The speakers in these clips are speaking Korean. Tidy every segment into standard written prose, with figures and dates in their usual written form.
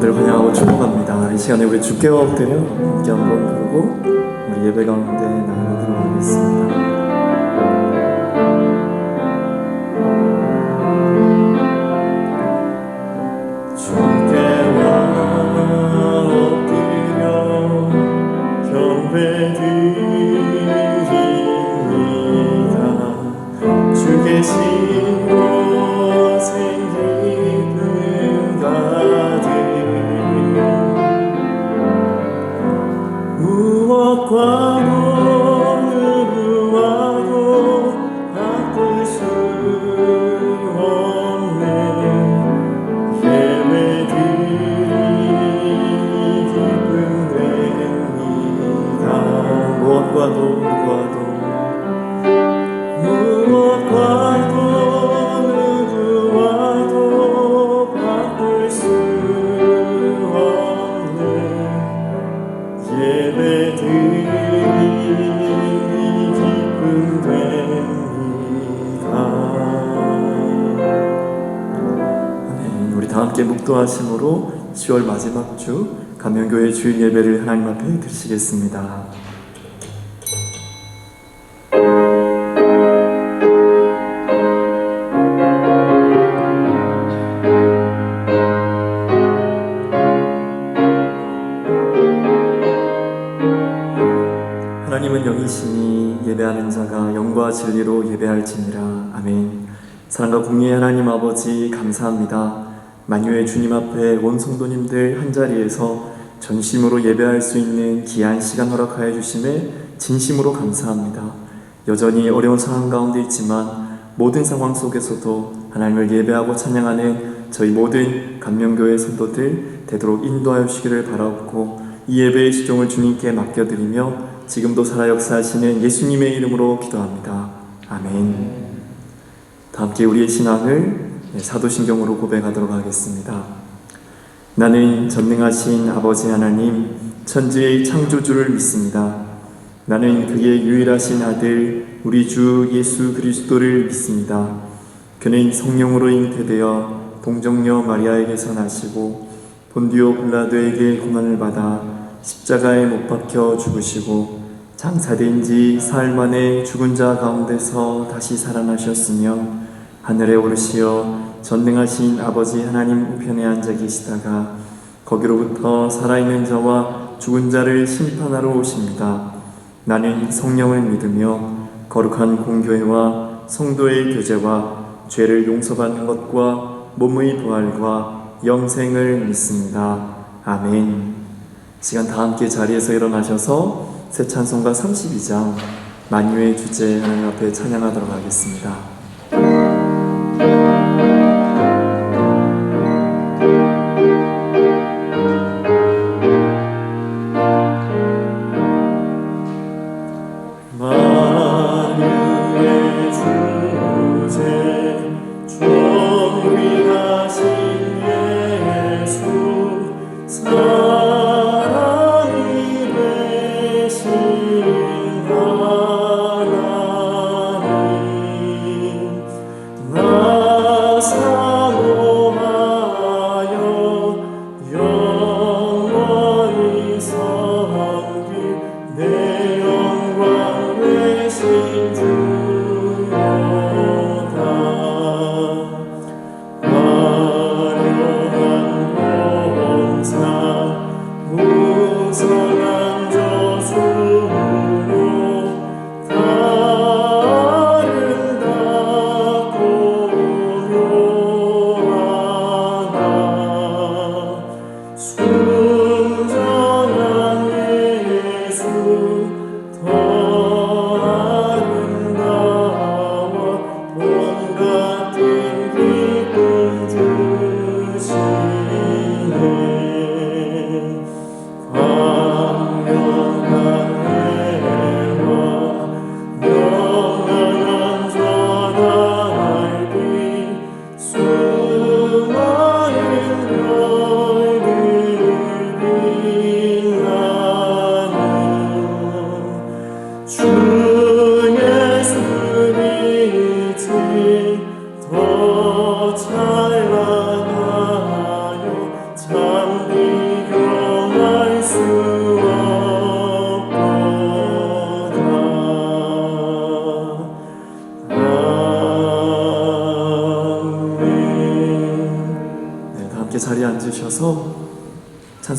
여러분들 환영하고 축복합니다. 이 시간에 우리 주께 엎드려 함께 한번 부르고 우리 예배 가운데 나아가도록 하겠습니다. 함께 묵도하심으로 10월 마지막 주 감명교회 주일 예배를 하나님 앞에 드리시겠습니다. 하나님은 영이시니 예배하는 자가 영과 진리로 예배할지니라. 아멘. 사랑과 공의의 하나님 아버지 감사합니다. 만유의 주님 앞에 온 성도님들 한자리에서 전심으로 예배할 수 있는 귀한 시간 허락하여 주심에 진심으로 감사합니다. 여전히 어려운 상황 가운데 있지만 모든 상황 속에서도 하나님을 예배하고 찬양하는 저희 모든 감명교회 성도들 되도록 인도하여 주시기를 바라옵고, 이 예배의 시종을 주님께 맡겨드리며 지금도 살아 역사하시는 예수님의 이름으로 기도합니다. 아멘. 다 함께 우리의 신앙을 사도신경으로 고백하도록 하겠습니다. 나는 전능하신 아버지 하나님, 천지의 창조주를 믿습니다. 나는 그의 유일하신 아들 우리 주 예수 그리스도를 믿습니다. 그는 성령으로 잉태되어 동정녀 마리아에게서 나시고 본디오 빌라도에게 고난을 받아 십자가에 못 박혀 죽으시고 장사된 지 사흘 만에 죽은 자 가운데서 다시 살아나셨으며 하늘에 오르시어 전능하신 아버지 하나님 우편에 앉아 계시다가 거기로부터 살아있는 자와 죽은 자를 심판하러 오십니다. 나는 성령을 믿으며 거룩한 공교회와 성도의 교제와 죄를 용서받는 것과 몸의 부활과 영생을 믿습니다. 아멘. 시간 다 함께 자리에서 일어나셔서 새 찬송가 32장 만유의 주제 하나님 앞에 찬양하도록 하겠습니다. 사랑이 되신 하나님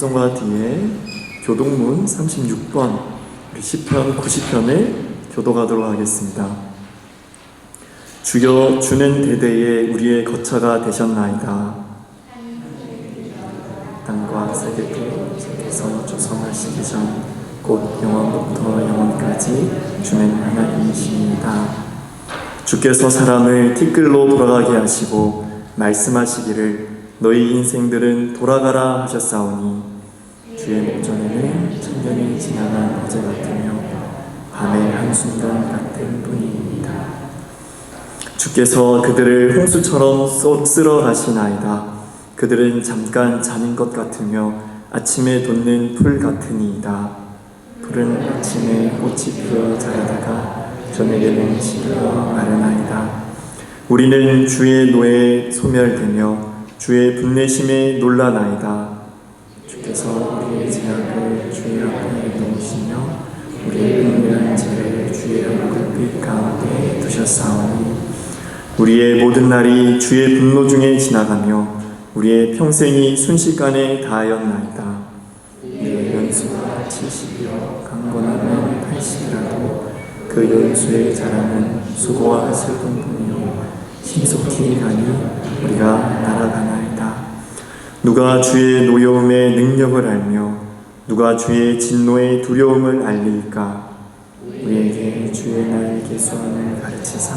찬송가 뒤에 교동문 36번 우리 시편 90편을 교독하도록 하겠습니다. 주여, 주는 대대에 우리의 거처가 되셨나이다. 땅과 세계에서 조성하시기 전 곧 영원부터 영원까지 주는 하나님이십니다. 주께서 사람을 티끌로 돌아가게 하시고 말씀하시기를 너희 인생들은 돌아가라 하셨사오니 주의 목전에는 천년이 지나간 어제 같으며 밤의 한순간 같은 뿐입니다. 주께서 그들을 홍수처럼 쓸어 가시나이다. 그들은 잠깐 잠인 것 같으며 아침에 돋는 풀 같으니이다. 풀은 아침에 꽃이 피어 자라다가 저녁에는 시들어 마르나이다. 우리는 주의 노에 소멸되며 주의 분내심에 놀라나이다. 주께서 우리의 죄악을 주의 앞에 놓으시며 우리의 은밀한 죄를 주의 얼굴빛 가운데 두셨사오니 우리의 모든 날이 주의 분노 중에 지나가며 우리의 평생이 순식간에 다하였나이다. 우리의 연수가 70이요 강건하면 80이라도 그 연수의 자랑은 수고와 슬픔뿐이요 신속히 가니 우리가 날아가나이다. 누가 주의 노여움의 능력을 알며 누가 주의 진노의 두려움을 알리일까? 우리에게 주의 날 계수함을 가르치사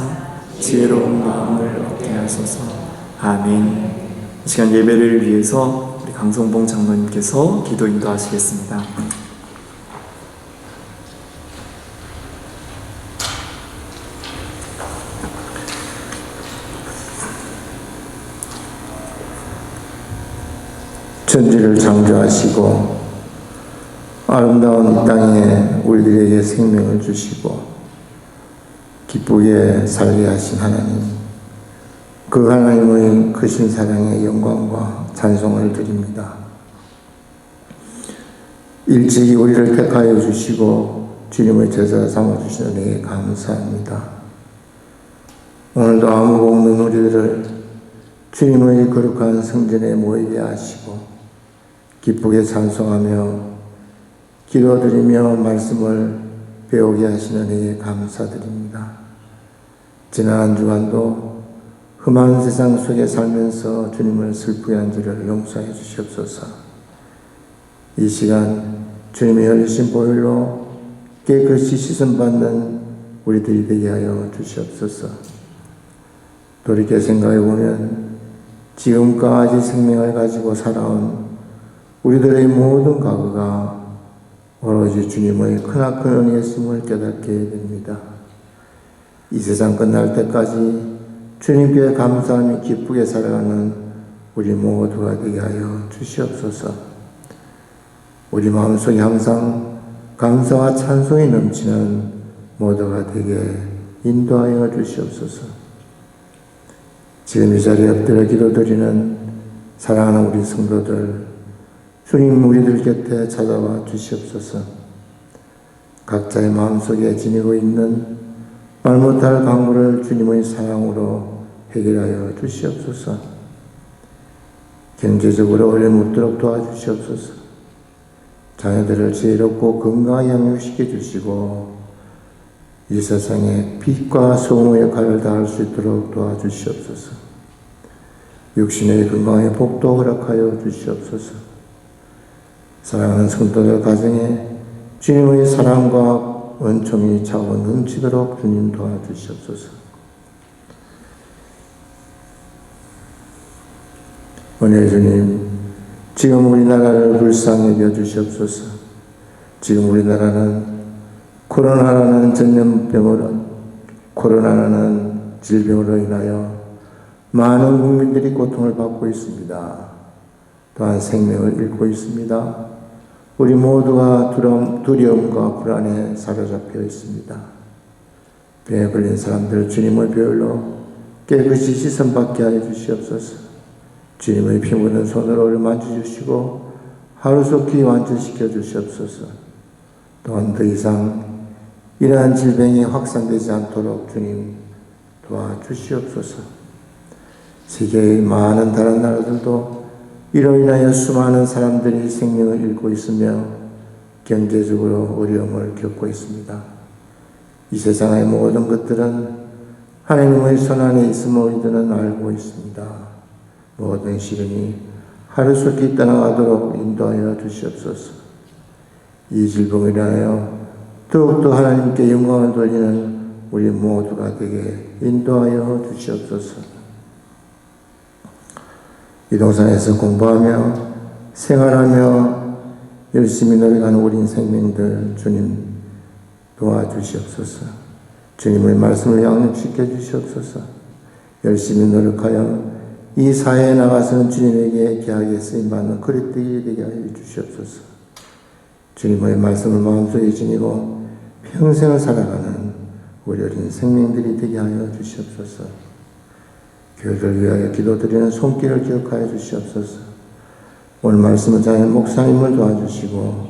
지혜로운 마음을 얻게 하소서. 아멘. 이 시간 예배를 위해서 우리 강성봉 장로님께서 기도 인도하시겠습니다. 천지를 창조하시고 아름다운 이 땅에 우리들에게 생명을 주시고 기쁘게 살게 하신 하나님, 그 하나님의 크신 사랑의 영광과 찬송을 드립니다. 일찍이 우리를 택하여 주시고 주님의 제자 삼아주시는 은혜에 감사합니다. 오늘도 아무도 없는 우리들을 주님의 거룩한 성전에 모이게 하시고 기쁘게 찬송하며 기도드리며 말씀을 배우게 하시는 은혜에 감사드립니다. 지난 한 주간도 험한 세상 속에 살면서 주님을 슬프게 한 저를 용서해 주시옵소서. 이 시간 주님의 열리신 보혈로 깨끗이 씻음받는 우리들이 되게 하여 주시옵소서. 돌이켜 생각해보면 지금까지 생명을 가지고 살아온 우리들의 모든 과거가 오로지 주님의 크나큰 은혜였음을 깨닫게 됩니다. 이 세상 끝날 때까지 주님께 감사하며 기쁘게 살아가는 우리 모두가 되게 하여 주시옵소서. 우리 마음속에 항상 감사와 찬송이 넘치는 모두가 되게 인도하여 주시옵소서. 지금 이 자리에 엎드려 기도드리는 사랑하는 우리 성도들, 주님 우리들 곁에 찾아와 주시옵소서. 각자의 마음속에 지니고 있는 말 못할 강물을 주님의 사랑으로 해결하여 주시옵소서. 경제적으로 어려움 묻도록 도와주시옵소서. 자녀들을 지혜롭고 건강하게 양육시켜 주시고 이 세상에 빛과 소금의 역할을 다할 수 있도록 도와주시옵소서. 육신의 건강의 복도 허락하여 주시옵소서. 사랑하는 성도들 가정에 주님의 사랑과 은총이 차고 넘치도록 주님 도와주시옵소서. 은혜의 주님, 지금 우리나라를 불쌍히 여주시옵소서. 지금 우리나라는 코로나라는 질병으로 인하여 많은 국민들이 고통을 받고 있습니다. 또한 생명을 잃고 있습니다. 우리 모두가 두려움과 불안에 사로잡혀 있습니다. 병에 걸린 사람들 주님의 보혈로 깨끗이 씻음받게 하여 주시옵소서. 주님의 피 묻은 손으로 만져주시고 하루속히 완전시켜 주시옵소서. 또한 더 이상 이러한 질병이 확산되지 않도록 주님 도와주시옵소서. 세계의 많은 다른 나라들도 이로 인하여 수많은 사람들이 생명을 잃고 있으며 경제적으로 어려움을 겪고 있습니다. 이 세상의 모든 것들은 하나님의 손 안에 있음을 우리들은 알고 있습니다. 모든 시련이 하루속히 떠나가도록 인도하여 주시옵소서. 이 질병을 인하여 더욱더 하나님께 영광을 돌리는 우리 모두가 되게 인도하여 주시옵소서. 이 동산에서 공부하며 생활하며 열심히 노력하는 우리 생명들 주님 도와주시옵소서. 주님의 말씀을 양육시켜 주시옵소서. 열심히 노력하여 이 사회에 나가서는 주님에게 귀하게 쓰임받는 그릇되게 되게 하여 주시옵소서. 주님의 말씀을 마음속에 지니고 평생을 살아가는 우리 어린 생명들이 되게 하여 주시옵소서. 교회를 위하여 기도드리는 손길을 기억하여 주시옵소서. 오늘 말씀을 전하는 목사님을 도와주시고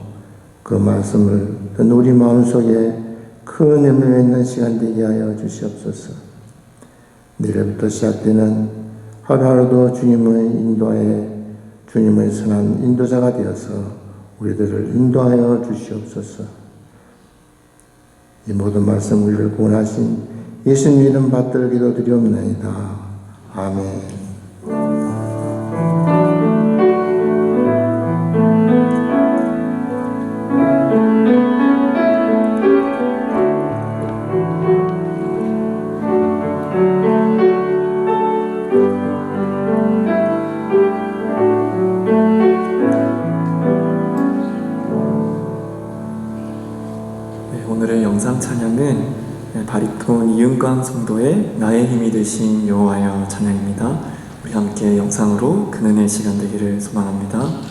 그 말씀을 우리 마음속에 큰 의미가 있는 시간 되게 하여 주시옵소서. 내일부터 시작되는 하루하루도 주님의 인도하에 주님의 선한 인도자가 되어서 우리들을 인도하여 주시옵소서. 이 모든 말씀 우리를 구원하신 예수님 이름 받들어 기도드리옵나이다. 아멘. 오늘의 영상 찬양은 바리톤 이은광 성도의 나의 힘이 되신 여호와여 찬양입니다. 우리 함께 영상으로 그 은혜의 시간 되기를 소망합니다.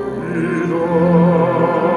사랑하나이다.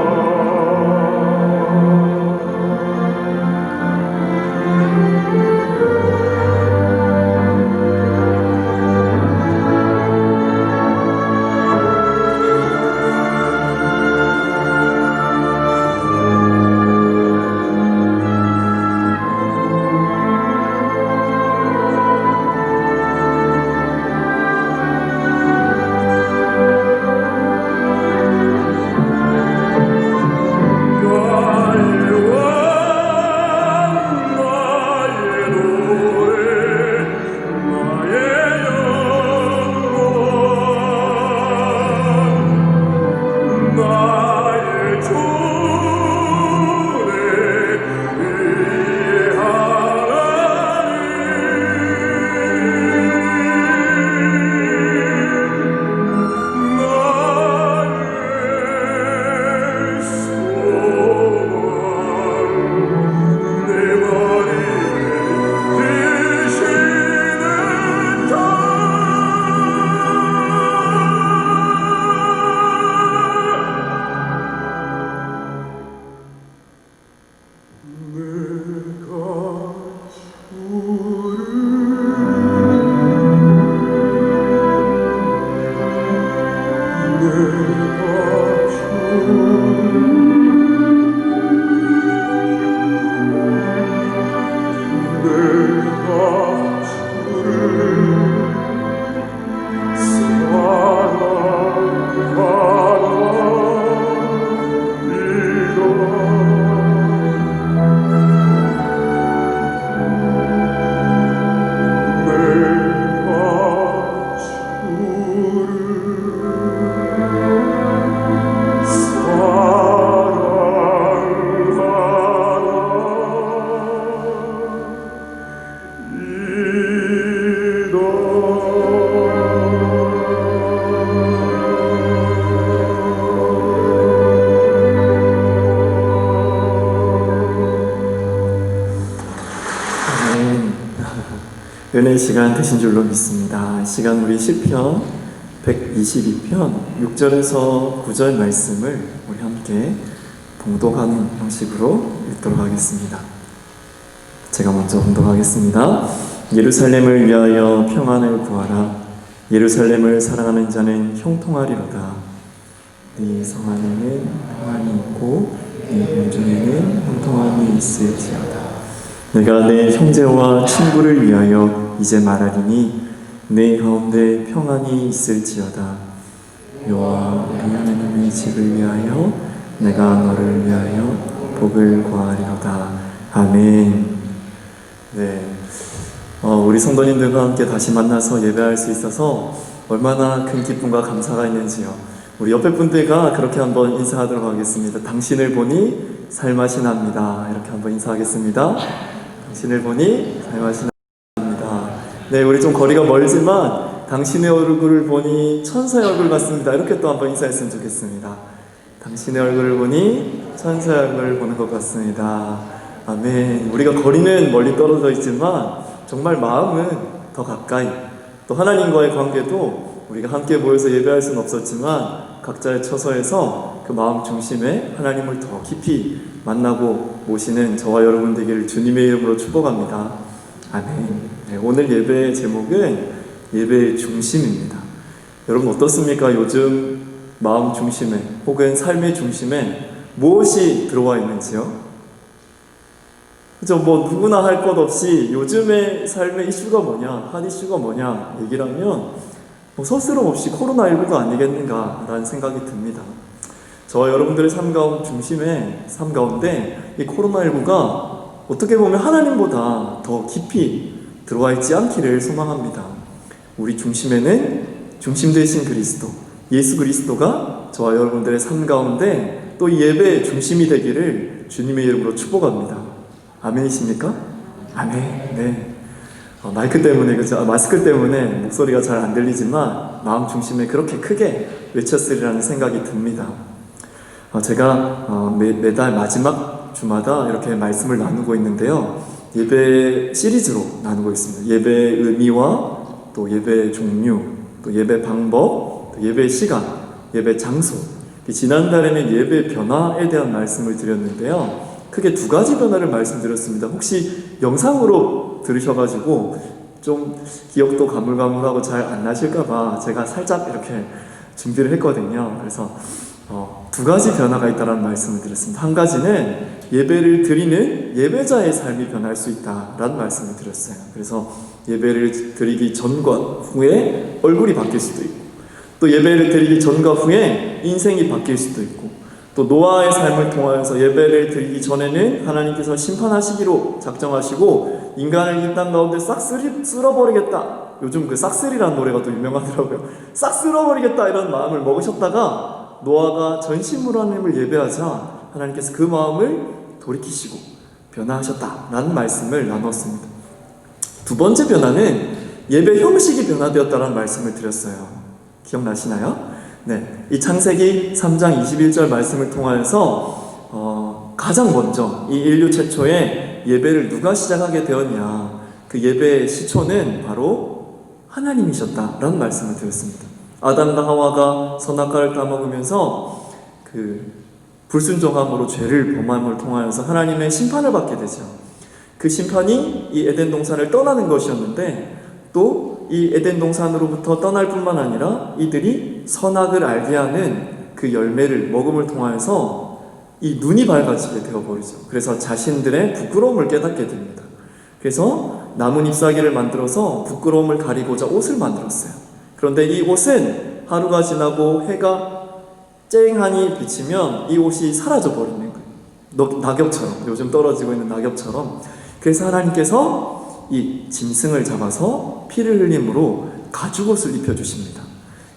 아멘. 은혜의 시간 되신 줄로 믿습니다. 이 시간 우리 시편 122편 6절에서 9절 말씀을 우리 함께 봉독하는 형식으로 읽도록 하겠습니다. 제가 먼저 봉독하겠습니다. 예루살렘을 위하여 평안을 구하라. 예루살렘을 사랑하는 자는 형통하리로다. 네 성 안에는 평안이 있고 네 궁중에는 형통함이 있을지어다. 내가 내 형제와 친구를 위하여 이제 말하리니 내 가운데 평안이 있을지어다. 여호와 우리 하나님의 집을 위하여 내가 너를 위하여 복을 구하리로다. 아멘. 네, 우리 성도님들과 함께 다시 만나서 예배할 수 있어서 얼마나 큰 기쁨과 감사가 있는지요. 우리 옆에 분들과 그렇게 한번 인사하도록 하겠습니다. 당신을 보니 살맛이 납니다. 이렇게 한번 인사하겠습니다. 당신을 보니 살맛이 납니다. 네, 우리 좀 거리가 멀지만 당신의 얼굴을 보니 천사의 얼굴 같습니다. 이렇게 또 한번 인사했으면 좋겠습니다. 당신의 얼굴을 보니 천사의 얼굴을 보는 것 같습니다. 아멘. 우리가 거리는 멀리 떨어져 있지만 정말 마음은 더 가까이, 또 하나님과의 관계도 우리가 함께 모여서 예배할 수는 없었지만 각자의 처소에서 그 마음 중심에 하나님을 더 깊이 만나고 모시는 저와 여러분 되기를 주님의 이름으로 축복합니다. 아멘. 네, 오늘 예배의 제목은 예배의 중심입니다. 여러분 어떻습니까? 요즘 마음 중심에 혹은 삶의 중심에 무엇이 들어와 있는지요? 그죠? 뭐 누구나 할 것 없이 요즘의 삶의 이슈가 뭐냐, 한 이슈가 뭐냐 얘기를 하면 뭐 서스럼 없이 코로나19가 아니겠는가 라는 생각이 듭니다. 저와 여러분들의 삶 가운데 이 코로나19가 어떻게 보면 하나님보다 더 깊이 들어와 있지 않기를 소망합니다. 우리 중심에는 중심 되신 그리스도, 예수 그리스도가 저와 여러분들의 삶 가운데 또 예배의 중심이 되기를 주님의 이름으로 축복합니다. 아멘이십니까? 아멘. 네. 마이크 때문에, 그죠? 마스크 때문에 목소리가 잘 안 들리지만 마음 중심에 그렇게 크게 외쳤으리라는 생각이 듭니다. 제가 매달 마지막 주마다 이렇게 말씀을 나누고 있는데요. 예배 시리즈로 나누고 있습니다. 예배의 의미와 또 예배의 종류, 또 예배 방법, 또 예배 시간, 예배 장소. 지난달에는 예배 변화에 대한 말씀을 드렸는데요. 크게 두 가지 변화를 말씀드렸습니다. 혹시 영상으로 들으셔가지고 좀 기억도 가물가물하고 잘 안 나실까봐 제가 살짝 이렇게 준비를 했거든요. 그래서 두 가지 변화가 있다는 말씀을 드렸습니다. 한 가지는 예배를 드리는 예배자의 삶이 변할 수 있다라는 말씀을 드렸어요. 그래서 예배를 드리기 전과 후에 얼굴이 바뀔 수도 있고, 또 예배를 드리기 전과 후에 인생이 바뀔 수도 있고, 또 노아의 삶을 통하여서 예배를 드리기 전에는 하나님께서 심판하시기로 작정하시고 인간을 이 땅 가운데 싹 쓸어버리겠다. 요즘 그 싹쓸이라는 노래가 또 유명하더라고요. 싹 쓸어버리겠다 이런 마음을 먹으셨다가 노아가 전심으로 하나님을 예배하자 하나님께서 그 마음을 돌이키시고 변화하셨다라는 말씀을 나눴습니다. 두 번째 변화는 예배 형식이 변화되었다는 말씀을 드렸어요. 기억나시나요? 네, 이 창세기 3장 21절 말씀을 통하여서 가장 먼저 이 인류 최초의 예배를 누가 시작하게 되었냐, 그 예배의 시초는 바로 하나님이셨다라는 말씀을 드렸습니다. 아담과 하와가 선악과를 따먹으면서 그 불순종함으로 죄를 범함을 통하여서 하나님의 심판을 받게 되죠. 그 심판이 이 에덴 동산을 떠나는 것이었는데 또 이 에덴 동산으로부터 떠날 뿐만 아니라 이들이 선악을 알게 하는 그 열매를 먹음을 통하여서 이 눈이 밝아지게 되어버리죠. 그래서 자신들의 부끄러움을 깨닫게 됩니다. 그래서 나뭇 잎사귀를 만들어서 부끄러움을 가리고자 옷을 만들었어요. 그런데 이 옷은 하루가 지나고 해가 쨍하니 비치면 이 옷이 사라져 버리는 거예요. 낙엽처럼, 요즘 떨어지고 있는 낙엽처럼. 그래서 하나님께서 이 짐승을 잡아서 피를 흘림으로 가죽옷을 입혀주십니다.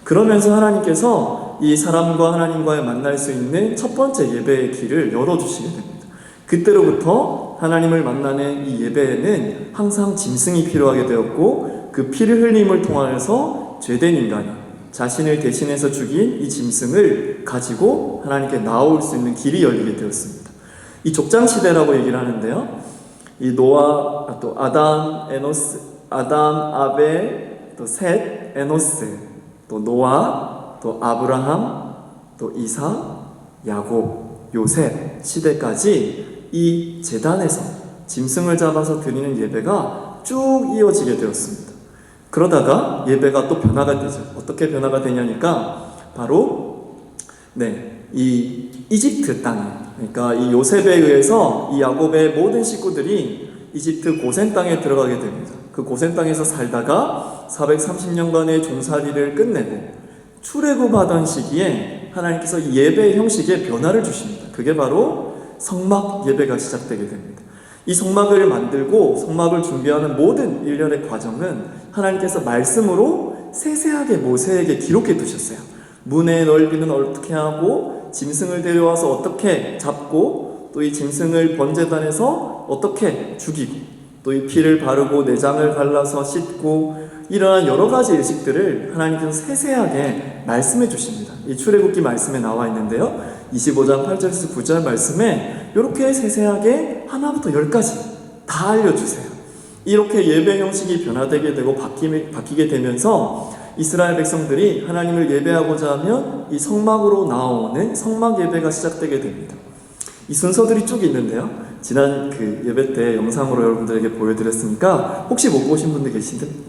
그러면서 하나님께서 이 사람과 하나님과의 만날 수 있는 첫 번째 예배의 길을 열어주시게 됩니다. 그때로부터 하나님을 만나는 이 예배에는 항상 짐승이 필요하게 되었고, 그 피를 흘림을 통하여서 죄된 인간이 자신을 대신해서 죽인 이 짐승을 가지고 하나님께 나올 수 있는 길이 열리게 되었습니다. 이 족장시대라고 얘기를 하는데요, 이 노아, 또 아담, 에노스, 아담, 아벨, 또 셋, 에노스, 또 노아, 또 아브라함, 또 이삭, 야곱, 요셉 시대까지 이 제단에서 짐승을 잡아서 드리는 예배가 쭉 이어지게 되었습니다. 그러다가 예배가 또 변화가 되죠. 어떻게 변화가 되냐니까 바로 이 이집트 땅에, 그러니까 이 요셉에 의해서 이 야곱의 모든 식구들이 이집트 고센 땅에 들어가게 됩니다. 그 고센 땅에서 살다가 430년간의 종살이를 끝내고 출애굽하던 시기에 하나님께서 이 예배 형식에 변화를 주십니다. 그게 바로 성막 예배가 시작되게 됩니다. 이 성막을 만들고 성막을 준비하는 모든 일련의 과정은 하나님께서 말씀으로 세세하게 모세에게 기록해 두셨어요. 문의 넓이는 어떻게 하고 짐승을 데려와서 어떻게 잡고 또 이 짐승을 번제단에서 어떻게 죽이고 또 이 피를 바르고 내장을 갈라서 씻고 이러한 여러 가지 일식들을 하나님께서 세세하게 말씀해 주십니다. 이 출애굽기 말씀에 나와 있는데요, 25장 8절에서 9절 말씀에 이렇게 세세하게 하나부터 10까지 다 알려주세요. 이렇게 예배 형식이 변화되게 되고 바뀌게 되면서 이스라엘 백성들이 하나님을 예배하고자 하면 이 성막으로 나오는 성막 예배가 시작되게 됩니다. 이 순서들이 쭉 있는데요, 지난 그 예배 때 영상으로 여러분들에게 보여드렸으니까 혹시 못 보신 분들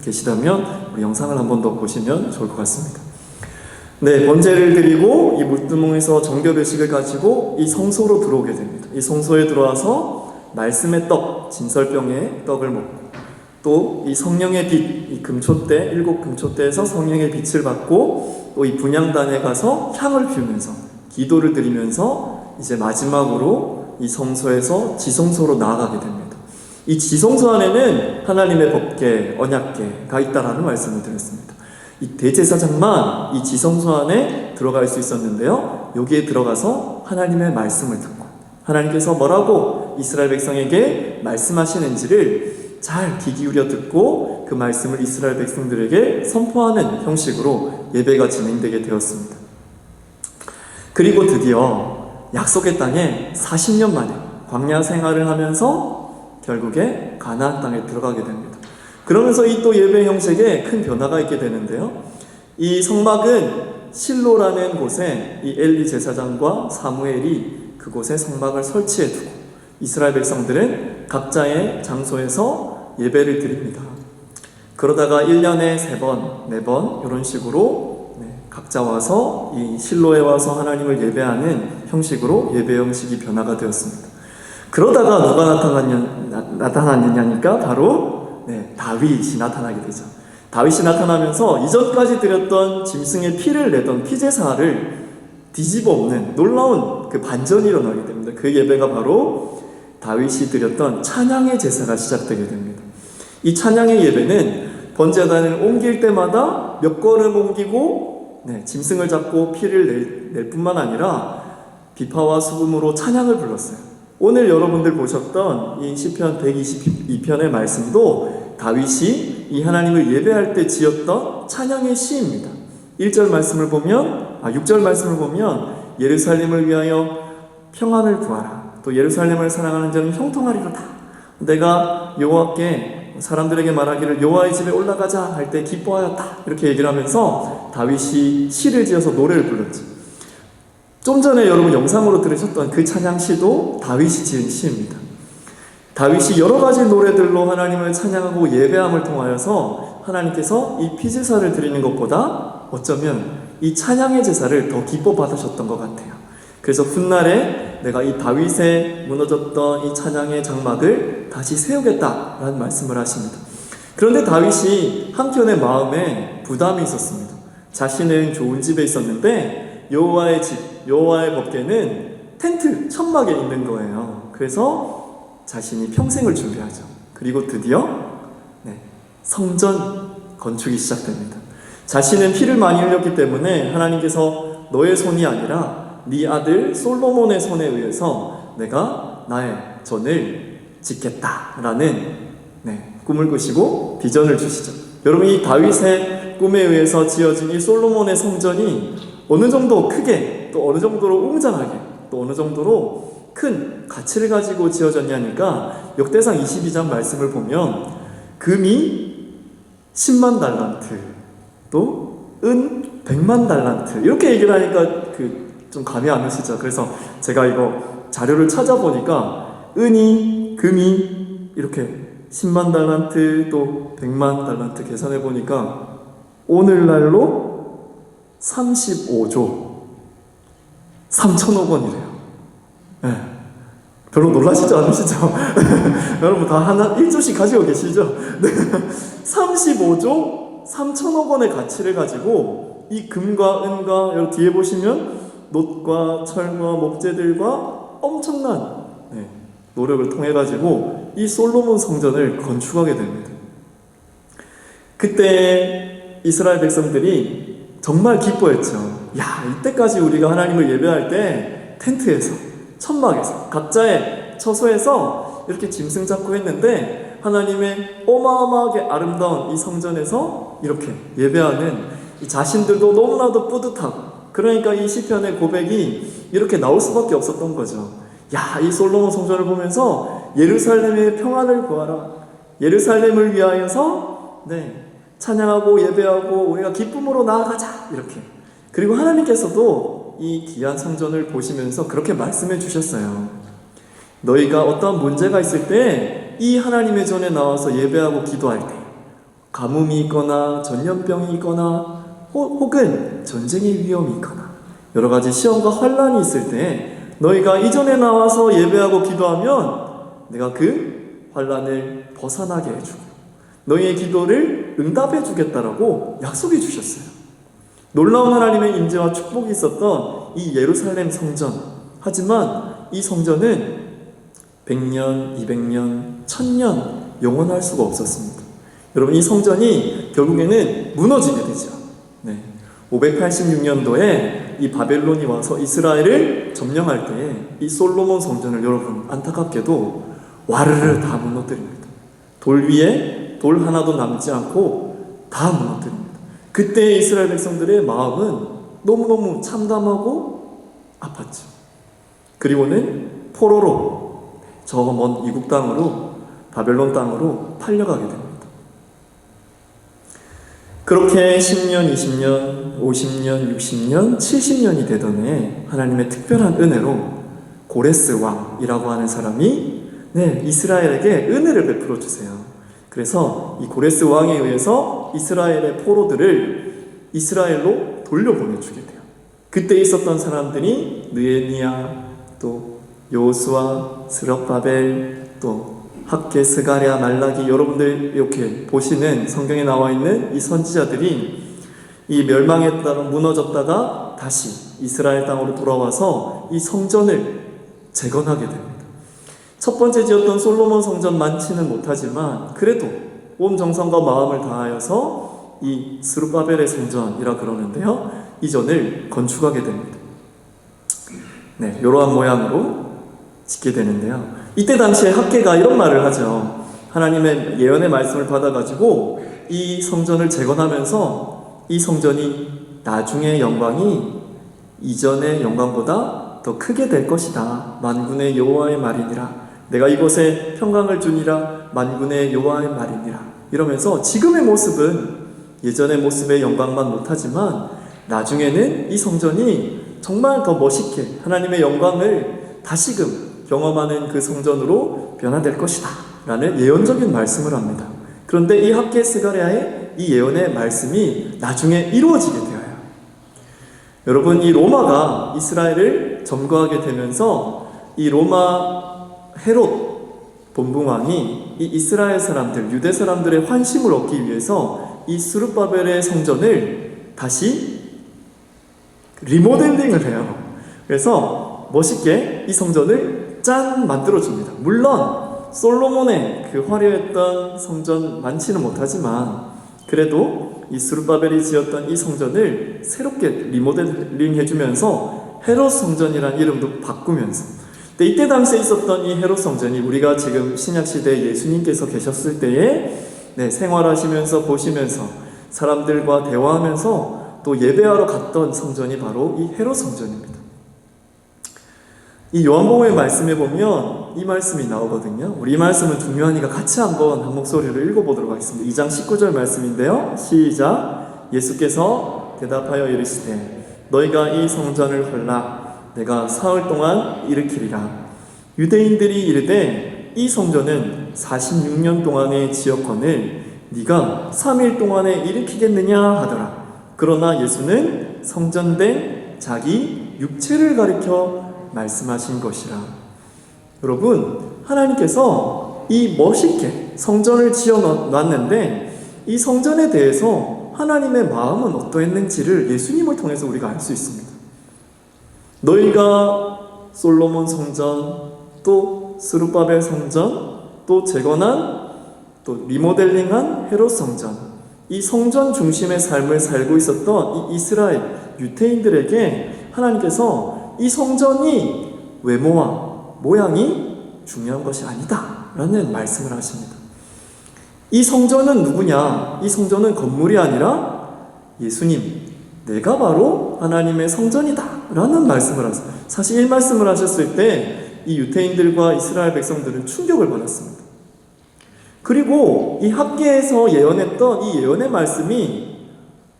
계시다면 영상을 한 번 더 보시면 좋을 것 같습니다. 번제를 드리고 이 물두멍에서 정결의식을 가지고 이 성소로 들어오게 됩니다. 이 성소에 들어와서 말씀의 떡, 진설병의 떡을 먹고 또 이 성령의 빛, 이 금초대, 7 금초대에서 성령의 빛을 받고 또 이 분향단에 가서 향을 피우면서 기도를 드리면서 이제 마지막으로 이 성소에서 지성소로 나아가게 됩니다. 이 지성소 안에는 하나님의 법궤, 언약궤가 있다라는 말씀을 드렸습니다. 이 대제사장만 이 지성소 안에 들어갈 수 있었는데요, 여기에 들어가서 하나님의 말씀을 듣고 하나님께서 뭐라고 이스라엘 백성에게 말씀하시는지를 잘 귀 기울여 듣고 그 말씀을 이스라엘 백성들에게 선포하는 형식으로 예배가 진행되게 되었습니다. 그리고 드디어 약속의 땅에 40년 만에 광야 생활을 하면서 결국에 가나안 땅에 들어가게 됩니다. 그러면서 이 또 예배 형식에 큰 변화가 있게 되는데요, 이 성막은 실로라는 곳에 이 엘리 제사장과 사무엘이 그곳에 성막을 설치해 두고 이스라엘 백성들은 각자의 장소에서 예배를 드립니다. 그러다가 1년에 3번, 4번 이런 식으로 각자 와서 이 실로에 와서 하나님을 예배하는 형식으로 예배 형식이 변화가 되었습니다. 그러다가 누가 나타났느냐니까 바로 다윗이 나타나게 되죠. 다윗이 나타나면서 이전까지 드렸던 짐승의 피를 내던 피제사를 뒤집어 엎는 놀라운 그 반전이 일어나게 됩니다. 그 예배가 바로 다윗이 드렸던 찬양의 제사가 시작되게 됩니다. 이 찬양의 예배는 번제단을 옮길 때마다 몇 걸음 옮기고 짐승을 잡고 피를 낼 뿐만 아니라 비파와 수금으로 찬양을 불렀어요. 오늘 여러분들 보셨던 이 시편 122편의 말씀도 다윗이 이 하나님을 예배할 때 지었던 찬양의 시입니다. 6절 말씀을 보면 예루살렘을 위하여 평안을 구하라. 또 예루살렘을 사랑하는 자는 형통하리로다. 내가 여호와께 사람들에게 말하기를 여호와의 집에 올라가자 할 때 기뻐하였다. 이렇게 얘기를 하면서 다윗이 시를 지어서 노래를 불렀죠. 좀 전에 여러분 영상으로 들으셨던 그 찬양시도 다윗이 지은 시입니다. 다윗이 여러 가지 노래들로 하나님을 찬양하고 예배함을 통하여서 하나님께서 이 피제사를 드리는 것보다 어쩌면 이 찬양의 제사를 더 기뻐 받으셨던 것 같아요. 그래서 훗날에 내가 이 다윗의 무너졌던 이 찬양의 장막을 다시 세우겠다라는 말씀을 하십니다. 그런데 다윗이 한편의 마음에 부담이 있었습니다. 자신은 좋은 집에 있었는데 여호와의 집, 여호와의 법궤는 텐트, 천막에 있는 거예요. 그래서 자신이 평생을 준비하죠. 그리고 드디어 성전 건축이 시작됩니다. 자신은 피를 많이 흘렸기 때문에 하나님께서 너의 손이 아니라 네 아들 솔로몬의 손에 의해서 내가 나의 전을 짓겠다라는 꿈을 꾸시고 비전을 주시죠. 여러분, 이 다윗의 꿈에 의해서 지어진 이 솔로몬의 성전이 어느 정도 크게, 또 어느 정도로 웅장하게, 또 어느 정도로 큰 가치를 가지고 지어졌냐니까 역대상 22장 말씀을 보면 금이 10만 달란트, 또 은 100만 달란트 이렇게 얘기를 하니까 좀 감이 안 오시죠? 그래서 제가 이거 자료를 찾아보니까 은이, 금이 이렇게 10만 달란트 또 100만 달란트 계산해 보니까 오늘날로 35조 3천억 원이래요. 네. 별로 놀라시지 않으시죠? 여러분 다 하나 1조씩 가지고 계시죠? 네. 35조 3천억 원의 가치를 가지고 이 금과 은과 여기 뒤에 보시면 놋과 철과 목재들과 엄청난 노력을 통해 가지고 이 솔로몬 성전을 건축하게 됩니다. 그때 이스라엘 백성들이 정말 기뻐했죠. 야, 이때까지 우리가 하나님을 예배할 때 텐트에서, 천막에서, 각자의 처소에서 이렇게 짐승 잡고 했는데 하나님의 어마어마하게 아름다운 이 성전에서 이렇게 예배하는 이 자신들도 너무나도 뿌듯하고, 그러니까 이 시편의 고백이 이렇게 나올 수밖에 없었던 거죠. 야, 이 솔로몬 성전을 보면서 예루살렘의 평안을 구하라, 예루살렘을 위하여서 찬양하고 예배하고 우리가 기쁨으로 나아가자, 이렇게. 그리고 하나님께서도 이 귀한 성전을 보시면서 그렇게 말씀해 주셨어요. 너희가 어떠한 문제가 있을 때 이 하나님의 전에 나와서 예배하고 기도할 때, 가뭄이 있거나 전염병이 있거나 혹은 전쟁의 위험이 있거나 여러 가지 시험과 환란이 있을 때 너희가 이 전에 나와서 예배하고 기도하면 내가 그 환란을 벗어나게 해주고 너희의 기도를 응답해 주겠다라고 약속해 주셨어요. 놀라운 하나님의 임재와 축복이 있었던 이 예루살렘 성전. 하지만 이 성전은 100년, 200년, 1000년 영원할 수가 없었습니다. 여러분, 이 성전이 결국에는 무너지게 되죠. 586년도에 이 바벨론이 와서 이스라엘을 점령할 때에 이 솔로몬 성전을 여러분 안타깝게도 와르르 다 무너뜨립니다. 돌 위에 돌 하나도 남지 않고 다 무너뜨립니다. 그때 이스라엘 백성들의 마음은 너무너무 참담하고 아팠죠. 그리고는 포로로 저 먼 이국 땅으로, 바벨론 땅으로 팔려가게 됩니다. 그렇게 10년, 20년, 50년, 60년, 70년이 되던 해 하나님의 특별한 은혜로 고레스 왕이라고 하는 사람이 이스라엘에게 은혜를 베풀어 주세요. 그래서 이 고레스 왕에 의해서 이스라엘의 포로들을 이스라엘로 돌려보내주게 돼요. 그때 있었던 사람들이 느헤미야, 또 여호수아, 스룹바벨, 또 학개, 스가랴, 말라기, 여러분들 이렇게 보시는 성경에 나와 있는 이 선지자들이 이 멸망했다가 무너졌다가 다시 이스라엘 땅으로 돌아와서 이 성전을 재건하게 됩니다. 첫 번째 지었던 솔로몬 성전 많지는 못하지만 그래도 온 정성과 마음을 다하여서 이 스룹바벨의 성전이라 그러는데요, 이전을 건축하게 됩니다. 이러한 모양으로 짓게 되는데요, 이때 당시에 학개가 이런 말을 하죠. 하나님의 예언의 말씀을 받아가지고 이 성전을 재건하면서 이 성전이 나중의 영광이 이전의 영광보다 더 크게 될 것이다. 만군의 여호와의 말이니라. 내가 이곳에 평강을 주니라. 만군의 여호와의 말이니라. 이러면서 지금의 모습은 예전의 모습의 영광만 못하지만 나중에는 이 성전이 정말 더 멋있게 하나님의 영광을 다시금 경험하는 그 성전으로 변화될 것이다 라는 예언적인 말씀을 합니다. 그런데 이 학개 스가랴의 이 예언의 말씀이 나중에 이루어지게 되어요. 여러분, 이 로마가 이스라엘을 점거하게 되면서 이 로마 헤롯 본붕왕이 이 이스라엘 사람들, 유대 사람들의 환심을 얻기 위해서 이 스룹바벨의 성전을 다시 리모델링을 해요. 그래서 멋있게 이 성전을 짠 만들어줍니다. 물론 솔로몬의 그 화려했던 성전 많지는 못하지만 그래도 이 스룹바벨이 지었던 이 성전을 새롭게 리모델링 해주면서 헤롯 성전이라는 이름도 바꾸면서, 근데 이때 당시에 있었던 이 헤롯 성전이 우리가 지금 신약시대에 예수님께서 계셨을 때에 생활하시면서 보시면서 사람들과 대화하면서 또 예배하러 갔던 성전이 바로 이 헤롯 성전입니다. 이 요한복음의 말씀에 보면 이 말씀이 나오거든요. 우리 이 말씀은 중요하니까 같이 한번 한 목소리로 읽어보도록 하겠습니다. 2장 19절 말씀인데요. 시작. 예수께서 대답하여 이르시되 너희가 이 성전을 헐라 내가 사흘 동안 일으키리라. 유대인들이 이르되 이 성전은 46년 동안에 지었거늘 네가 3일 동안에 일으키겠느냐 하더라. 그러나 예수는 성전된 자기 육체를 가리켜 말씀하신 것이라. 여러분, 하나님께서 이 멋있게 성전을 지어 놨는데 이 성전에 대해서 하나님의 마음은 어떠했는지를 예수님을 통해서 우리가 알 수 있습니다. 너희가 솔로몬 성전, 또 스룹바벨 성전, 또 재건한, 또 리모델링한 헤롯 성전, 이 성전 중심의 삶을 살고 있었던 이 이스라엘 유대인들에게 하나님께서 이 성전이 외모와 모양이 중요한 것이 아니다 라는 말씀을 하십니다. 이 성전은 누구냐? 이 성전은 건물이 아니라 예수님, 내가 바로 하나님의 성전이다 라는 말씀을 하세요. 사실 이 말씀을 하셨을 때 이 유대인들과 이스라엘 백성들은 충격을 받았습니다. 그리고 이 학계에서 예언했던 이 예언의 말씀이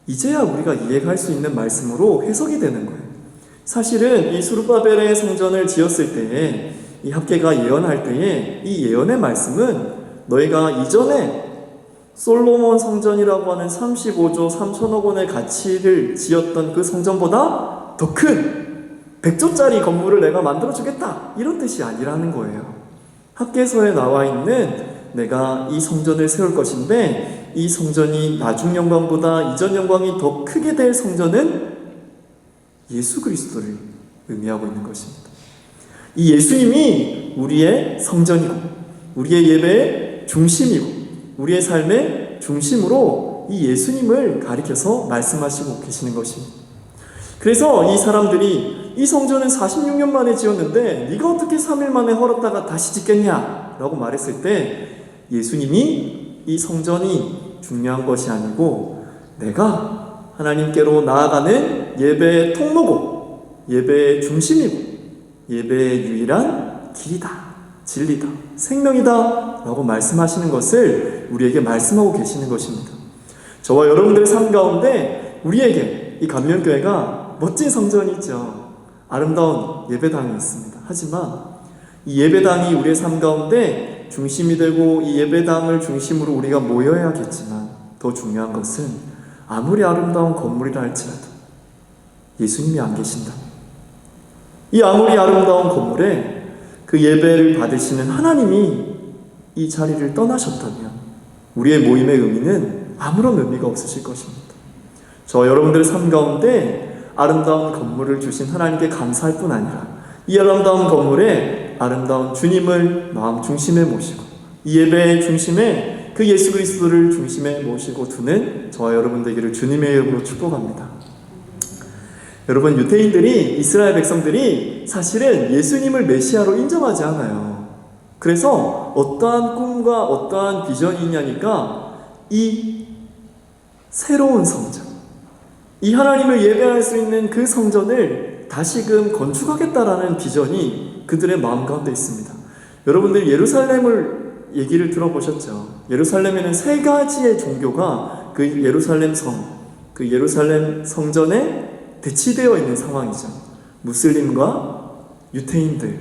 이제야 우리가 이해할 수 있는 말씀으로 해석이 되는 거예요. 사실은 이 스룹바벨의 성전을 지었을 때에 이 학계가 예언할 때에 이 예언의 말씀은 너희가 이전에 솔로몬 성전이라고 하는 35조 3천억 원의 가치를 지었던 그 성전보다 더 큰 100조짜리 건물을 내가 만들어주겠다 이런 뜻이 아니라는 거예요. 학계서에 나와 있는 내가 이 성전을 세울 것인데 이 성전이 나중 영광보다 이전 영광이 더 크게 될 성전은 예수 그리스도를 의미하고 있는 것입니다. 이 예수님이 우리의 성전이고 우리의 예배의 중심이고 우리의 삶의 중심으로 이 예수님을 가리켜서 말씀하시고 계시는 것입니다. 그래서 이 사람들이 이 성전은 46년 만에 지었는데 네가 어떻게 3일 만에 헐었다가 다시 짓겠냐 라고 말했을 때 예수님이 이 성전이 중요한 것이 아니고 내가 하나님께로 나아가는 예배의 통로고 예배의 중심이고 예배의 유일한 길이다, 진리다, 생명이다 라고 말씀하시는 것을 우리에게 말씀하고 계시는 것입니다. 저와 여러분들의 삶 가운데 우리에게 이 감명교회가 멋진 성전이 있죠. 아름다운 예배당이 있습니다. 하지만 이 예배당이 우리의 삶 가운데 중심이 되고 이 예배당을 중심으로 우리가 모여야겠지만 더 중요한 것은 아무리 아름다운 건물이라 할지라도 예수님이 안 계신다. 이 아무리 아름다운 건물에 그 예배를 받으시는 하나님이 이 자리를 떠나셨다면 우리의 모임의 의미는 아무런 의미가 없으실 것입니다. 저 여러분들의 삶 가운데 아름다운 건물을 주신 하나님께 감사할 뿐 아니라 이 아름다운 건물에 아름다운 주님을 마음 중심에 모시고 이 예배의 중심에 그 예수 그리스도를 중심에 모시고 두는 저와 여러분 되기를 주님의 이름으로 축복합니다. 여러분, 유대인들이, 이스라엘 백성들이 사실은 예수님을 메시아로 인정하지 않아요. 그래서 어떠한 꿈과 어떠한 비전이 있냐니까 이 새로운 성전, 이 하나님을 예배할 수 있는 그 성전을 다시금 건축하겠다라는 비전이 그들의 마음 가운데 있습니다. 여러분들 예루살렘을 얘기를 들어보셨죠? 예루살렘에는 3가지의 종교가 그 예루살렘 성, 그 예루살렘 성전에 대치되어 있는 상황이죠. 무슬림과 유태인들,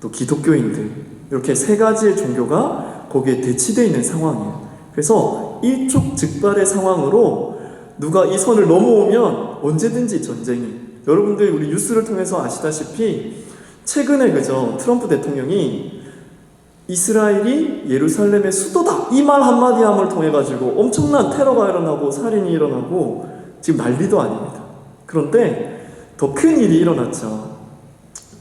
또 기독교인들, 이렇게 3가지의 종교가 거기에 대치되어 있는 상황이에요. 그래서 일촉즉발의 상황으로 누가 이 선을 넘어오면 언제든지 전쟁이. 여러분들 우리 뉴스를 통해서 아시다시피 최근에 그저 트럼프 대통령이 이스라엘이 예루살렘의 수도다 이 말 한마디함을 통해 가지고 엄청난 테러가 일어나고 살인이 일어나고 지금 난리도 아닙니다. 그런데 더 큰 일이 일어났죠.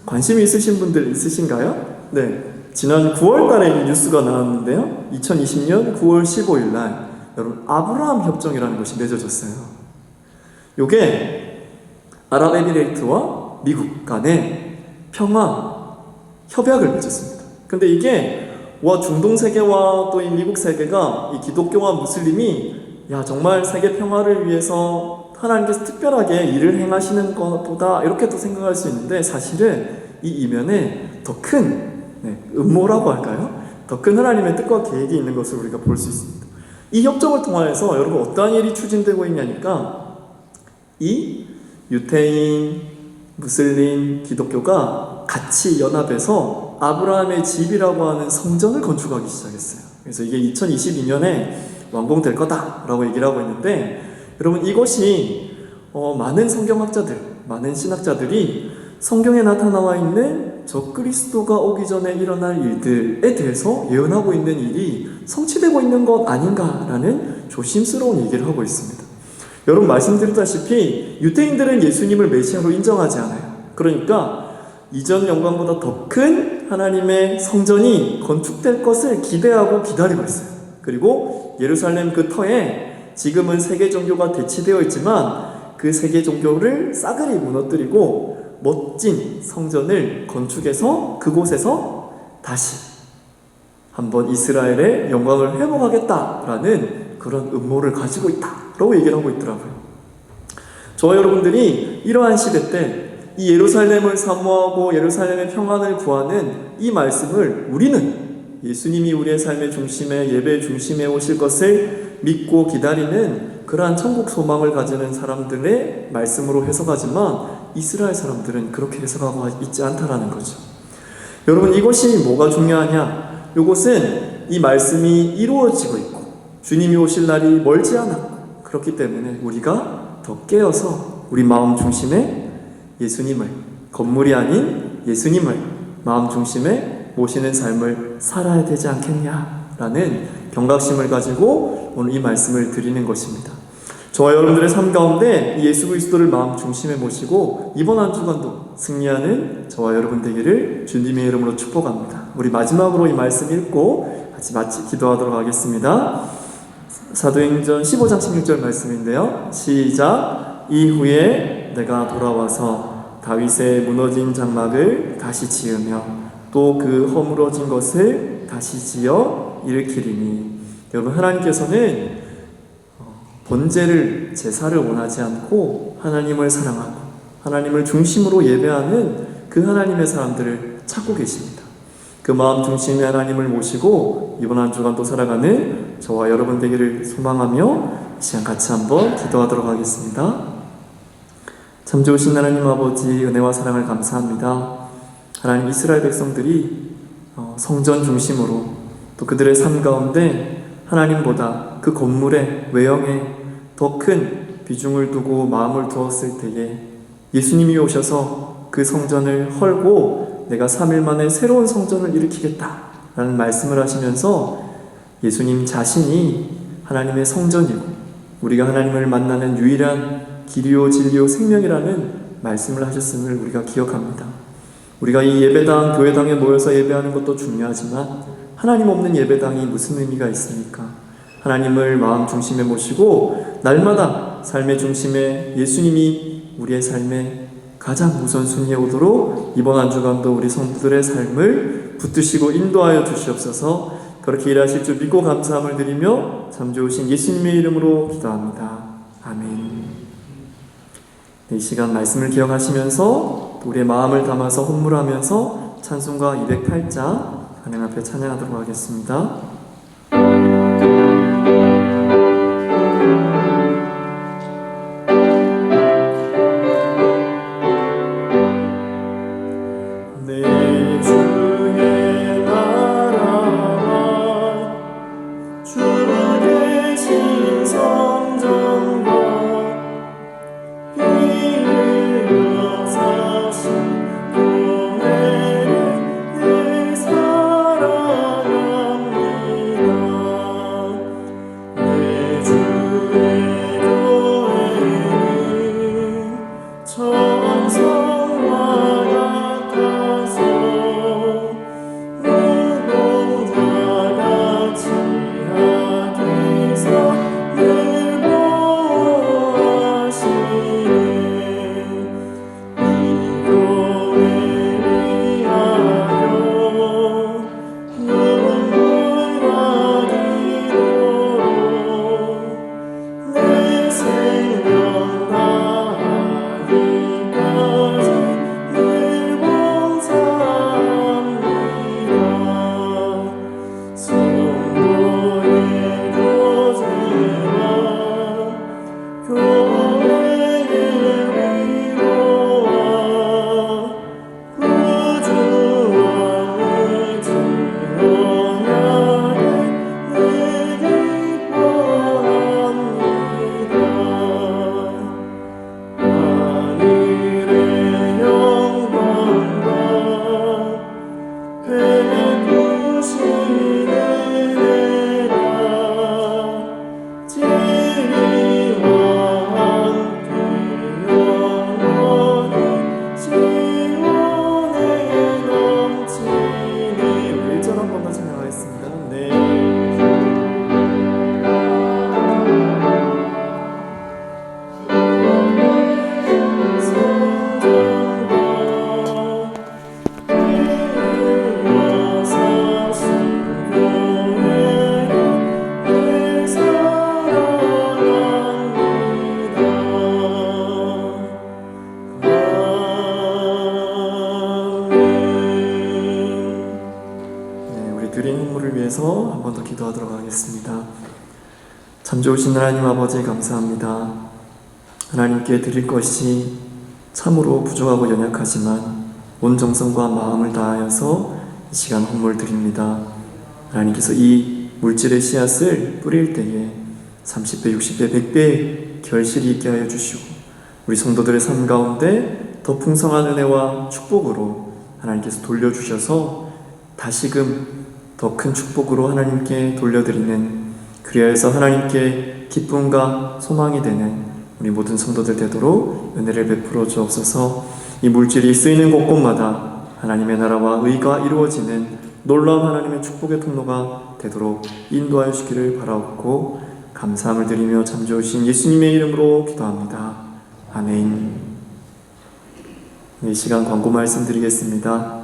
관심이 있으신 분들 있으신가요? 네, 지난 9월 달에 이 뉴스가 나왔는데요. 2020년 9월 15일 날 여러분 아브라함 협정이라는 것이 맺어졌어요. 요게 아랍에미레이트와 미국 간의 평화 협약을 맺었습니다. 근데 이게 중동 세계와 또 이 미국 세계가 이 기독교와 무슬림이 정말 세계 평화를 위해서 하나님께서 특별하게 일을 행하시는 것보다 이렇게 또 생각할 수 있는데 사실은 이 이면에 더 큰 음모라고 할까요? 더 큰 하나님의 뜻과 계획이 있는 것을 우리가 볼 수 있습니다. 이 협정을 통하여서 여러분 어떠한 일이 추진되고 있냐니까 이 유태인, 무슬림, 기독교가 같이 연합해서 아브라함의 집이라고 하는 성전을 건축하기 시작했어요. 그래서 이게 2022년에 완공될 거다라고 얘기를 하고 있는데 여러분 이것이 많은 성경학자들, 많은 신학자들이 성경에 나타나와 있는 저 그리스도가 오기 전에 일어날 일들에 대해서 예언하고 있는 일이 성취되고 있는 것 아닌가라는 조심스러운 얘기를 하고 있습니다. 여러분 말씀드렸다시피 유대인들은 예수님을 메시아로 인정하지 않아요. 그러니까 이전 영광보다 더 큰 하나님의 성전이 건축될 것을 기대하고 기다리고 있어요. 그리고 예루살렘 그 터에 지금은 세계 종교가 대치되어 있지만 그 세계 종교를 싸그리 무너뜨리고 멋진 성전을 건축해서 그곳에서 다시 한번 이스라엘의 영광을 회복하겠다라는 그런 음모를 가지고 있다라고 얘기를 하고 있더라고요. 저와 여러분들이 이러한 시대 때 이 예루살렘을 사모하고 예루살렘의 평안을 구하는 이 말씀을 우리는 예수님이 우리의 삶의 중심에, 예배의 중심에 오실 것을 믿고 기다리는 그러한 천국 소망을 가지는 사람들의 말씀으로 해석하지만 이스라엘 사람들은 그렇게 해석하고 있지 않다라는 거죠. 여러분 이것이 뭐가 중요하냐? 이것은 이 말씀이 이루어지고 있고 주님이 오실 날이 멀지 않았고 그렇기 때문에 우리가 더 깨어서 우리 마음 중심에 예수님을, 건물이 아닌 예수님을 마음 중심에 모시는 삶을 살아야 되지 않겠냐라는 경각심을 가지고 오늘 이 말씀을 드리는 것입니다. 저와 여러분들의 삶 가운데 예수 그리스도를 마음 중심에 모시고 이번 한 주간도 승리하는 저와 여러분 되기를 주님의 이름으로 축복합니다. 우리 마지막으로 이 말씀 읽고 같이 기도하도록 하겠습니다. 사도행전 15장 16절 말씀인데요. 시작. 이후에 내가 돌아와서 다윗의 무너진 장막을 다시 지으며 또 그 허물어진 것을 다시 지어 일으키리니. 여러분 하나님께서는 번제를 제사를 원하지 않고 하나님을 사랑하고 하나님을 중심으로 예배하는 그 하나님의 사람들을 찾고 계십니다. 그 마음 중심에 하나님을 모시고 이번 한 주간도 살아가는 저와 여러분 되기를 소망하며 이 시간 같이 한번 기도하도록 하겠습니다. 참 좋으신 하나님 아버지 은혜와 사랑을 감사합니다. 하나님 이스라엘 백성들이 성전 중심으로 또 그들의 삶 가운데 하나님보다 그 건물의 외형에 더 큰 비중을 두고 마음을 두었을 때에 예수님이 오셔서 그 성전을 헐고 내가 3일 만에 새로운 성전을 일으키겠다라는 말씀을 하시면서 예수님 자신이 하나님의 성전이고 우리가 하나님을 만나는 유일한 길이요 진리요 생명이라는 말씀을 하셨음을 우리가 기억합니다. 우리가 이 예배당, 교회당에 모여서 예배하는 것도 중요하지만 하나님 없는 예배당이 무슨 의미가 있습니까? 하나님을 마음 중심에 모시고 날마다 삶의 중심에 예수님이 우리의 삶에 가장 우선순위에 오도록 이번 한 주간도 우리 성도들의 삶을 붙드시고 인도하여 주시옵소서. 그렇게 일하실 줄 믿고 감사함을 드리며 참 좋으신 예수님의 이름으로 기도합니다. 아멘. 이 시간 말씀을 기억하시면서 우리의 마음을 담아서 헌물하면서 찬송가 208장 하나님 앞에 찬양하도록 하겠습니다. 사랑합니다. 기도하겠습니다. 참 좋으신 하나님 아버지 감사합니다. 하나님께 드릴 것이 참으로 부족하고 연약하지만 온 정성과 마음을 다하여서 이 시간 헌물 드립니다. 하나님께서 이 물질의 씨앗을 뿌릴 때에 30배, 60배, 100배의 결실이 있게 하여 주시고 우리 성도들의 삶 가운데 더 풍성한 은혜와 축복으로 하나님께서 돌려주셔서 다시금 더 큰 축복으로 하나님께 돌려드리는, 그리하여서 하나님께 기쁨과 소망이 되는 우리 모든 성도들 되도록 은혜를 베풀어 주옵소서. 이 물질이 쓰이는 곳곳마다 하나님의 나라와 의가 이루어지는 놀라운 하나님의 축복의 통로가 되도록 인도하여 주시기를 바라옵고 감사함을 드리며 참 좋으신 예수님의 이름으로 기도합니다. 아멘. 이 시간 광고 말씀드리겠습니다.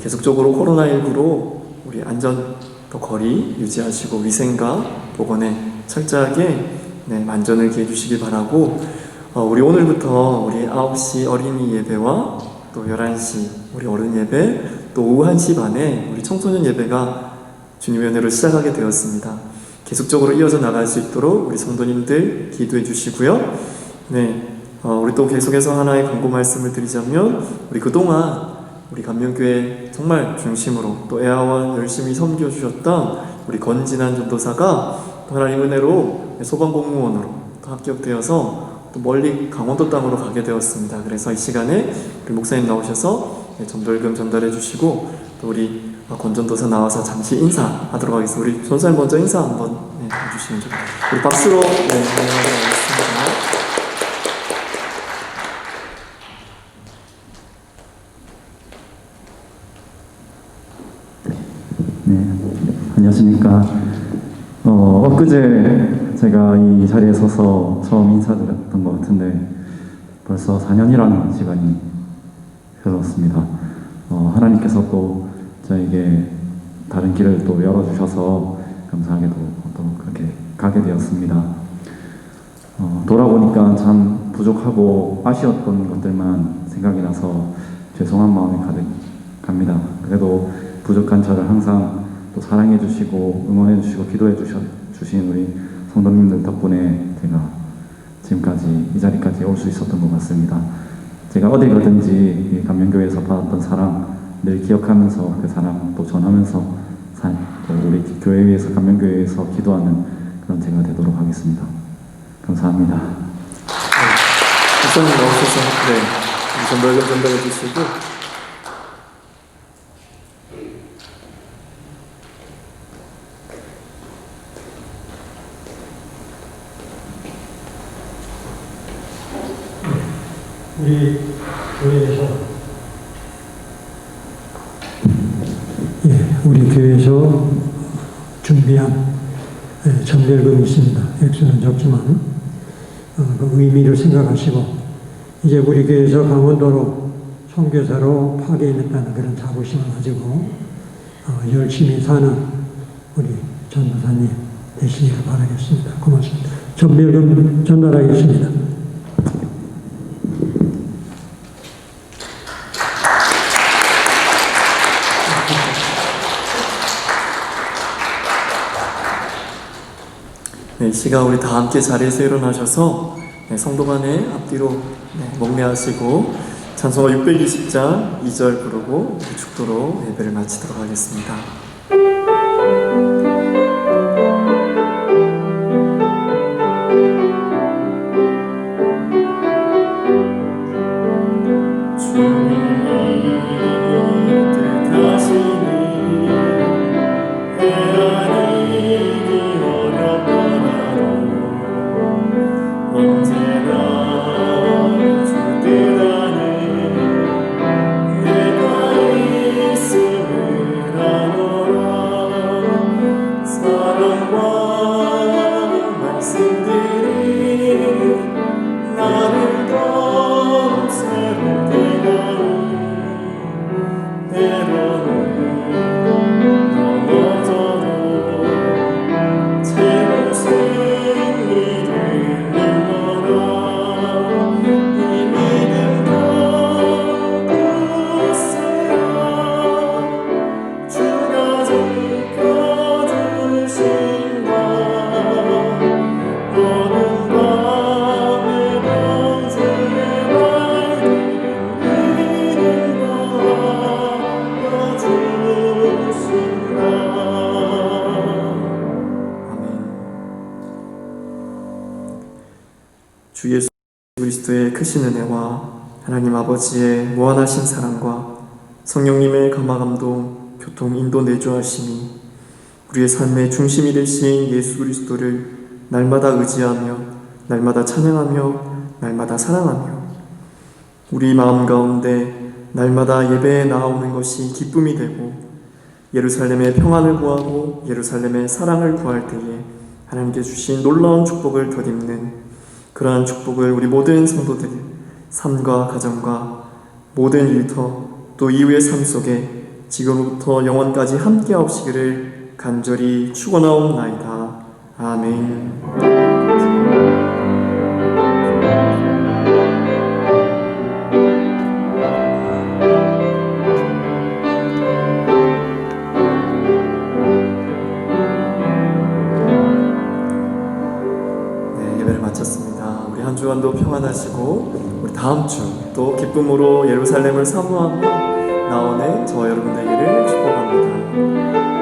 계속적으로 코로나19로 우리 안전 또 거리 유지하시고 위생과 보건에 철저하게 만전을 기해 주시기 바라고, 우리 오늘부터 우리 9시 어린이 예배와 또 11시 우리 어른 예배, 또 오후 1시 반에 우리 청소년 예배가 주님의 은혜로 시작하게 되었습니다. 계속적으로 이어져 나갈 수 있도록 우리 성도님들 기도해 주시고요. 우리 또 계속해서 하나의 광고 말씀을 드리자면, 우리 그동안 우리 감명교회 정말 중심으로 또 애아원 열심히 섬겨주셨던 우리 권진한 전도사가 또 하나님 은혜로 소방공무원으로 또 합격되어서 또 멀리 강원도 땅으로 가게 되었습니다. 그래서 이 시간에 우리 목사님 나오셔서 전돌금 전달해 주시고, 또 우리 권전도사 나와서 잠시 인사하도록 하겠습니다. 우리 전사님 먼저 인사 한번 해주시면 좋겠습니다. 우리 박수로 인사하겠습니다. 안녕하십니까. 엊그제 제가 이 자리에 서서 처음 인사드렸던 것 같은데 벌써 4년이라는 시간이 흘렀습니다. 하나님께서 또 저에게 다른 길을 또 열어주셔서 감사하게도 또 그렇게 가게 되었습니다. 돌아보니까 참 부족하고 아쉬웠던 것들만 생각이 나서 죄송한 마음이 가득합니다. 그래도 부족한 저를 항상 또 사랑해 주시고 응원해 주시고 기도해 주신 우리 성도님들 덕분에 제가 지금까지 이 자리까지 올 수 있었던 것 같습니다. 제가 어디 가든지 감명교회에서 받았던 사랑 늘 기억하면서 그 사랑 또 전하면서 또 우리 교회 위에서 감명교회 위에서 기도하는 그런 제가 되도록 하겠습니다. 감사합니다. 목사님 나오셔서 전달금 전달해 주시고, 우리 교회에서 준비한 전별금이 있습니다. 액수는 적지만 그 의미를 생각하시고, 이제 우리 교회에서 강원도로 선교사로 파견했다는 그런 자부심을 가지고 열심히 사는 우리 전도사님 되시기를 바라겠습니다. 고맙습니다. 전별금 전달하겠습니다. 이 시간 우리 다 함께 자리에서 일어나셔서 성도 간의 앞뒤로 목례하시고 찬송가 620장 2절 부르고 축도로 예배를 마치도록 하겠습니다. 내가 있음을 알아 주 예수 그리스도의 크신 은혜와 하나님 아버지의 무한하신 사랑과 성령님의 감화감동, 교통, 인도, 내주하심이 우리의 삶의 중심이 되신 예수 그리스도를 날마다 의지하며 날마다 찬양하며 날마다 사랑하며 우리 마음 가운데 날마다 예배에 나오는 것이 기쁨이 되고 예루살렘의 평안을 구하고 예루살렘의 사랑을 구할 때에 하나님께 주신 놀라운 축복을 덧입는 그러한 축복을 우리 모든 성도들이 삶과 가정과 모든 일터 또 이후의 삶 속에 지금부터 영원까지 함께 하옵시기를 간절히 축원하옵나이다. 아멘. 네, 예배를 마쳤습니다. 우리 한 주간도 평안하시고 우리 다음 주 또 기쁨으로 예루살렘을 사모하며 나오는 저와 여러분 되기를 축복합니다.